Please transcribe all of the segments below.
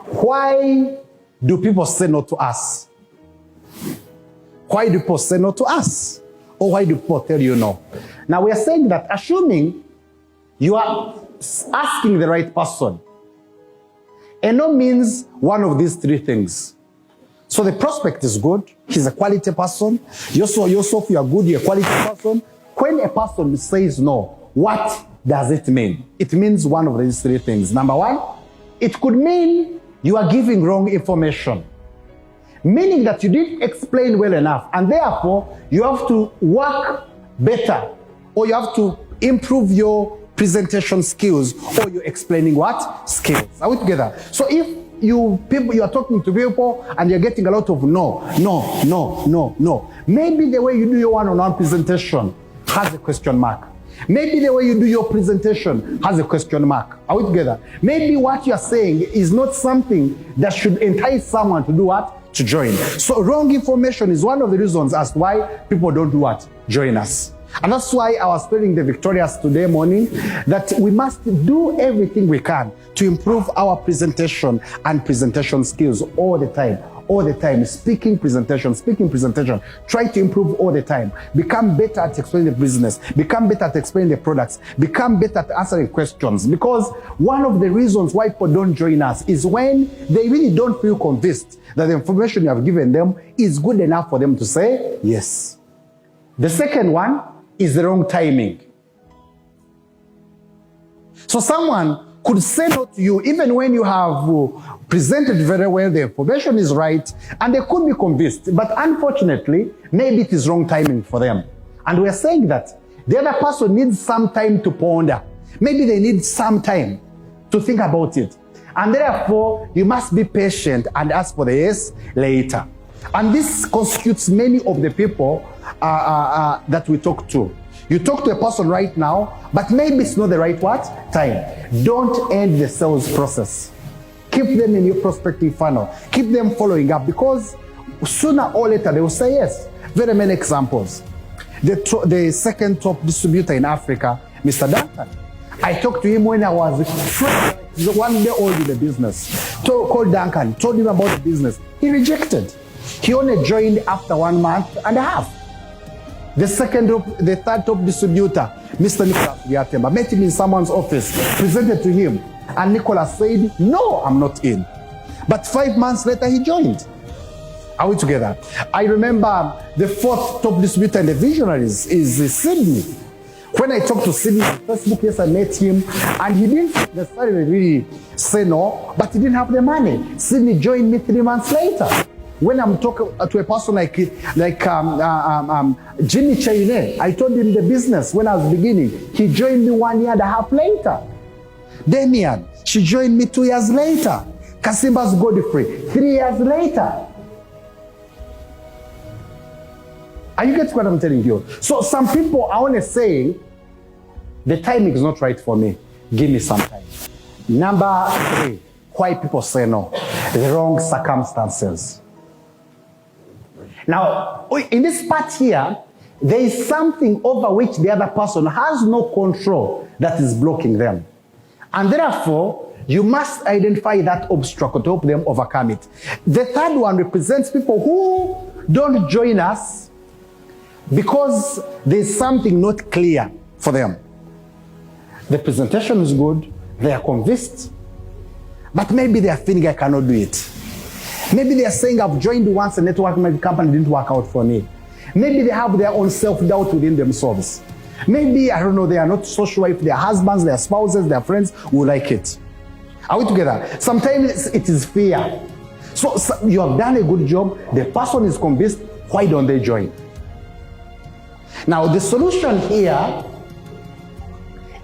Why do people say no to us? Why do people say no to us? Or why do people tell you no? Now we are saying that assuming you are asking the right person. And no means one of these three things. So the prospect is good. He's a quality person. Yourself, you are good, you're a quality person. When a person says no, what does it mean? It means one of these three things. Number one, it could mean you are giving wrong information. Meaning that you didn't explain well enough, and therefore you have to work better, or you have to improve your presentation skills, or you're explaining what? Skills. Are we together? So if you are talking to people and you're getting a lot of no, maybe the way you do your one-on-one presentation has a question mark. Maybe the way you do your presentation has a question mark. Are we together? Maybe what you're saying is not something that should entice someone to do what? To join. So wrong information is one of the reasons as to why people don't do what? Join us. And that's why I was telling the Victorious today morning that we must do everything we can to improve our presentation and presentation skills all the time. All the time, speaking presentation, try to improve all the time. Become better at explaining the business, become better at explaining the products, become better at answering questions. Because one of the reasons why people don't join us is when they really don't feel convinced that the information you have given them is good enough for them to say yes. The second one is the wrong timing. So someone could say no to you even when you have presented very well, the information is right, and they could be convinced. But unfortunately, maybe it is wrong timing for them. And we are saying that the other person needs some time to ponder. Maybe they need some time to think about it. And therefore, you must be patient and ask for the yes later. And this constitutes many of the people that we talk to. You talk to a person right now, but maybe it's not the right what? Time. Don't end the sales process. Keep them in your prospecting funnel. Keep them following up, because sooner or later they will say yes. Very many examples. The second top distributor in Africa, Mr. Duncan. I talked to him when I was one day old in the business. Called Duncan, told him about the business. He rejected. He only joined after 1 month and a half. The third top distributor, Mr. Nicholas Giatemba, met him in someone's office, presented to him, and Nicholas said, no, I'm not in. But 5 months later, he joined. Are we together? I remember the fourth top distributor in the Visionaries is Sydney. When I talked to Sydney on Facebook, yes, I met him, and he didn't necessarily really say no, but he didn't have the money. Sydney joined me 3 months later. When I'm talking to a person like Jimmy Chaine, I told him the business when I was beginning. He joined me 1 year and a half later. Damian, she joined me 2 years later. Kasimba's Godfrey, 3 years later. Are you getting what I'm telling you? So some people are only saying, the timing is not right for me. Give me some time. Number 3, why people say no. The wrong circumstances. Now, in this part here, there is something over which the other person has no control that is blocking them. And therefore, you must identify that obstacle to help them overcome it. The third one represents people who don't join us because there's something not clear for them. The presentation is good, they are convinced, but maybe they are feeling I cannot do it. Maybe they are saying I've joined once a networking company, didn't work out for me. Maybe they have their own self-doubt within themselves. Maybe, I don't know, they are not so sure if their husbands, their spouses, their friends will like it. Are we together? Sometimes it is fear. So you have done a good job, the person is convinced, why don't they join? Now the solution here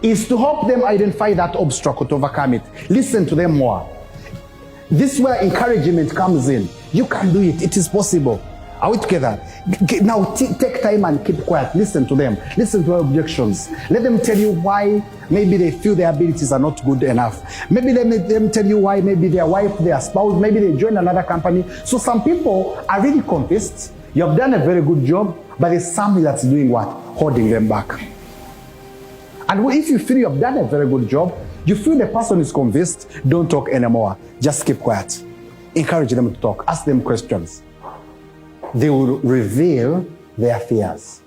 is to help them identify that obstacle, to overcome it. Listen to them more. This is where encouragement comes in. You can do it. It is possible. Are we together? Now take time and keep quiet. Listen to them. Listen to their objections. Let them tell you why maybe they feel their abilities are not good enough. Maybe let them tell you why maybe their wife, their spouse, maybe they join another company. So some people are really convinced. You have done a very good job, but there's something that's doing what? Holding them back. And if you feel you have done a very good job, You feel the person is convinced, don't talk anymore. Just keep quiet. Encourage them to talk. Ask them questions. They will reveal their fears.